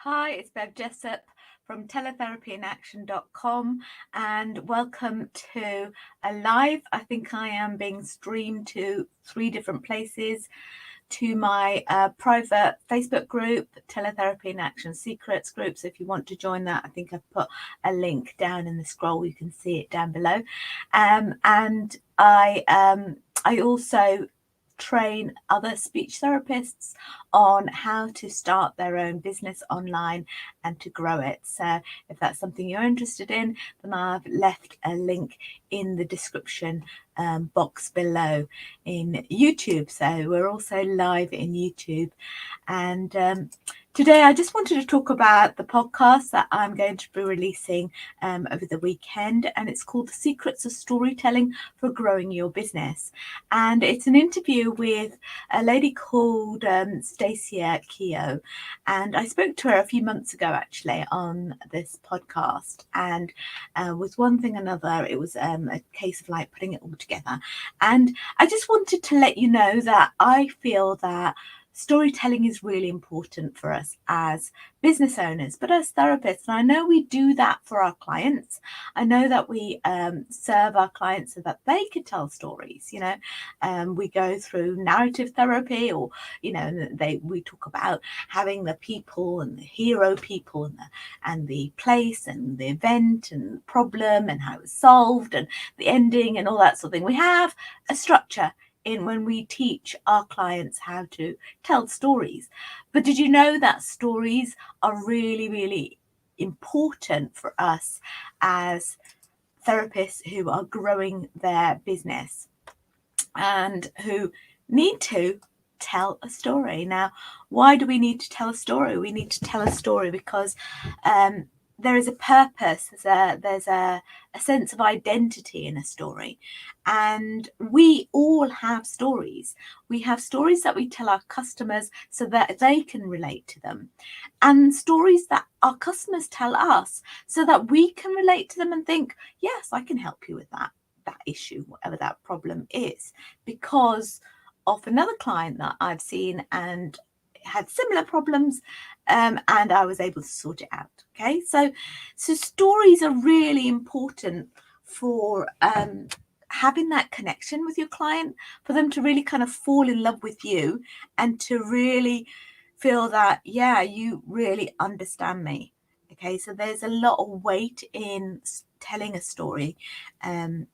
Hi, it's Bev Jessup from teletherapyinaction.com and welcome to a live. I think I am being streamed to 3 different places, to my private Facebook group, Teletherapy in Action Secrets group. So if you want to join that, I think I've put a link down in the scroll. You can see it down below. And I also train other speech therapists on how to start their own business online and to grow it. So if that's something you're interested in, then I've left a link in the description box below in YouTube. So we're also live in YouTube. And today I just wanted to talk about the podcast that I'm going to be releasing over the weekend, and it's called The Secrets of Storytelling for Growing Your Business. And it's an interview with a lady called Stacia Keogh, and I spoke to her a few months ago actually on this podcast, and with one thing or another it was a case of like putting it all together. And I just wanted to let you know that I feel that storytelling is really important for us as business owners, but as therapists. And I know we do that for our clients. I know that we serve our clients so that they can tell stories. We go through narrative therapy, or we talk about having the people and the hero people and the place and the event and the problem and how it's solved and the ending and all that sort of thing. We have a structure in when we teach our clients how to tell stories. But did you know that stories are really, really important for us as therapists who are growing their business and who need to tell a story? Now, why do we need to tell a story? We need to tell a story because there is a purpose. There's a sense of identity in a story, and we all have stories. We have stories that we tell our customers so that they can relate to them, and stories that our customers tell us so that we can relate to them and think, yes, I can help you with that issue, whatever that problem is, because of another client that I've seen and had similar problems, and I was able to sort it out. Okay, so stories are really important for having that connection with your client, for them to really kind of fall in love with you and to really feel that, yeah, you really understand me. Okay, so there's a lot of weight in telling a story, and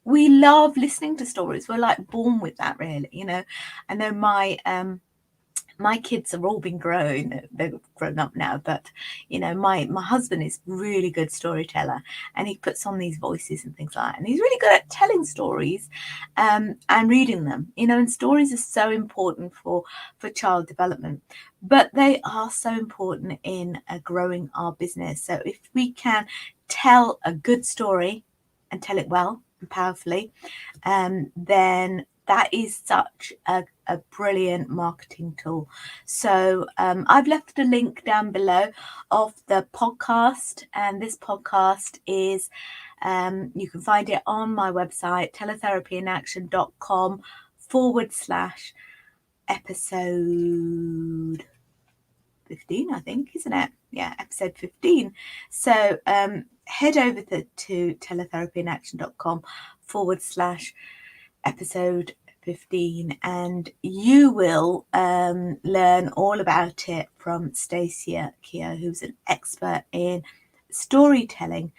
we love listening to stories. We're like born with that, really. I know my kids have all been grown. They've grown up now, but my husband is really good storyteller, and he puts on these voices and things like that, and he's really good at telling stories and reading them. And stories are so important for child development, but they are so important in growing our business. So if we can tell a good story and tell it well and powerfully, then that is such a brilliant marketing tool. So I've left a link down below of the podcast, and this podcast is you can find it on my website, teletherapyinaction.com/episode 15, I think, isn't it? Yeah, episode 15. So head over to teletherapyinaction.com/episode 15, and you will learn all about it from Stacia Keogh, who's an expert in storytelling.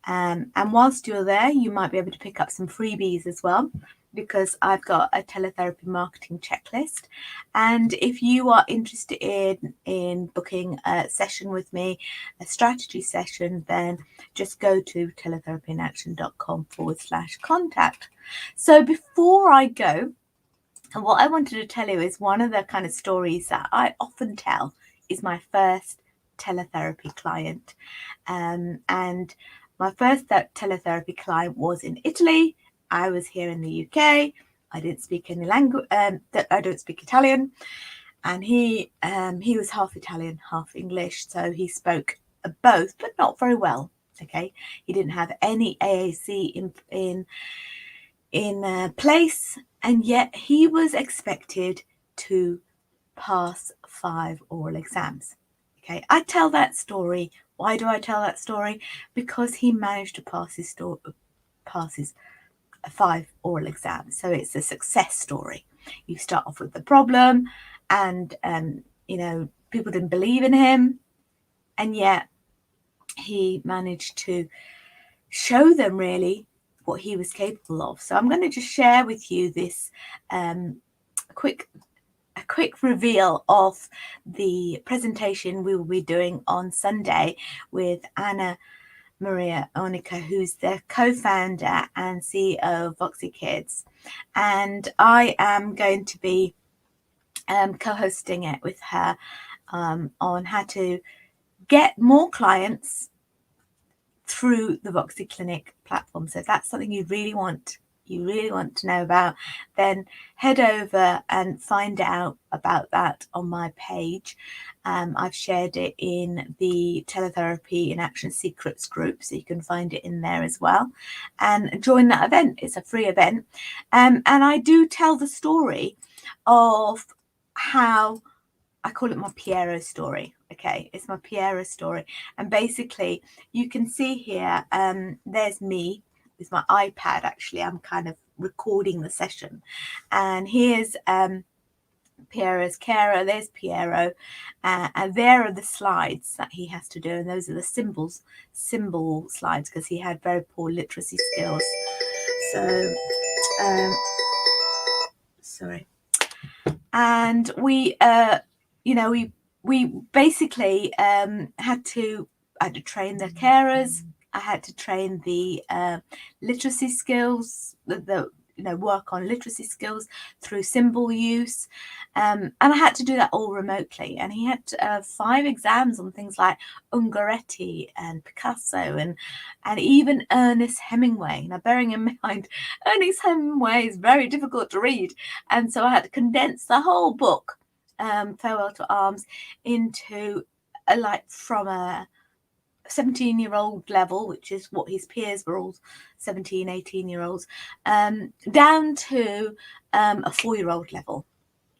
And whilst you're there, you might be able to pick up some freebies as well, because I've got a teletherapy marketing checklist. And if you are interested in booking a session with me, a strategy session, then just go to teletherapyinaction.com/contact. So before I go, what I wanted to tell you is one of the kind of stories that I often tell is my first teletherapy client. And my first teletherapy client was in Italy. I was here in the UK. I didn't speak any language. I don't speak Italian, and he was half Italian, half English, so he spoke both, but not very well. Okay, he didn't have any AAC in place, and yet he was expected to pass 5 oral exams. Okay, I tell that story. Why do I tell that story? Because he managed to pass his 5 oral exams. So it's a success story. You start off with the problem, and people didn't believe in him, and yet he managed to show them really what he was capable of. So I'm going to just share with you this quick reveal of the presentation we will be doing on Sunday with Anna Maria Onica, who's the co-founder and CEO of Voxy Kids, and I am going to be co-hosting it with her on how to get more clients through the Voxy Clinic platform. So if that's something you really want to know about, then head over and find out about that on my page. I've shared it in the Teletherapy in Action Secrets group, so you can find it in there as well, and join that event. It's a free event, and I do tell the story of how I call it my Pierrot story. Okay, it's my Pierrot story, and basically you can see here, there's me with my iPad. Actually, I'm kind of recording the session, and here's Pierrot's carer. There's Pierrot, and there are the slides that he has to do, and those are the symbol slides, because he had very poor literacy skills. So sorry, and we we basically had to train the carers. I had to train the literacy skills, the work on literacy skills through symbol use, and I had to do that all remotely. And he had 5 exams on things like Ungaretti and Picasso and even Ernest Hemingway. Now, bearing in mind, Ernest Hemingway is very difficult to read, and so I had to condense the whole book, Farewell to Arms, into from a 17-year-old level, which is what his peers were all 17, 18-year-olds, down to a 4-year-old level.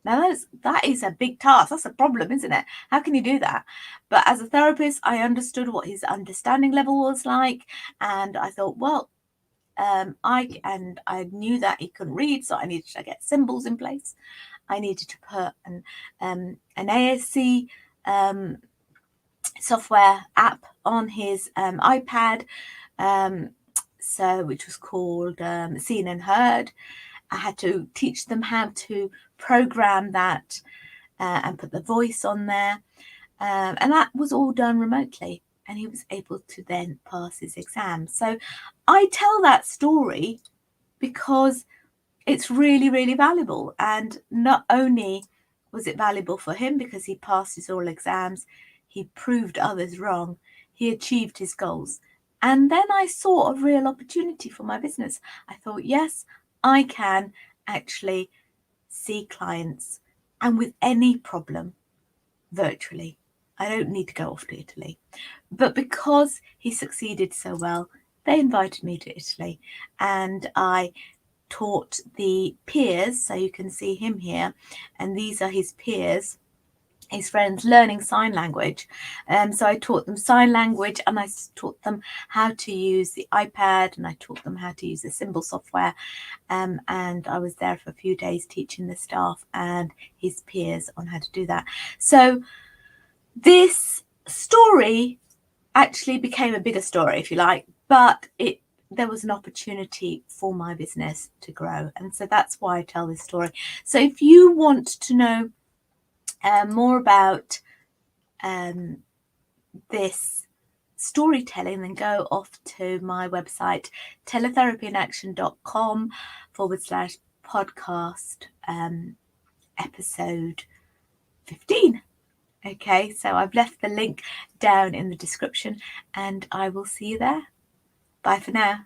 Now that is a big task. That's a problem, isn't it? How can you do that? But as a therapist, I understood what his understanding level was like, and I thought, well, I knew that he couldn't read, so I needed to get symbols in place. I needed to put an ASC software app on his iPad, which was called Seen and Heard. I had to teach them how to program that and put the voice on there, and that was all done remotely, and he was able to then pass his exam. So I tell that story because it's really, really valuable, and not only was it valuable for him because he passed his oral exams, he proved others wrong, he achieved his goals. And then I saw a real opportunity for my business. I thought, yes, I can actually see clients, and with any problem, virtually. I don't need to go off to Italy. But because he succeeded so well, they invited me to Italy, and I taught the peers. So you can see him here, and these are his peers, his friends, learning sign language. So I taught them sign language, and I taught them how to use the iPad, and I taught them how to use the symbol software. And I was there for a few days teaching the staff and his peers on how to do that. So this story actually became a bigger story, if you like, but there was an opportunity for my business to grow. And so that's why I tell this story. So if you want to know more about this storytelling, then go off to my website, teletherapyinaction.com/podcast episode 15. Okay, so I've left the link down in the description, and I will see you there. Bye for now.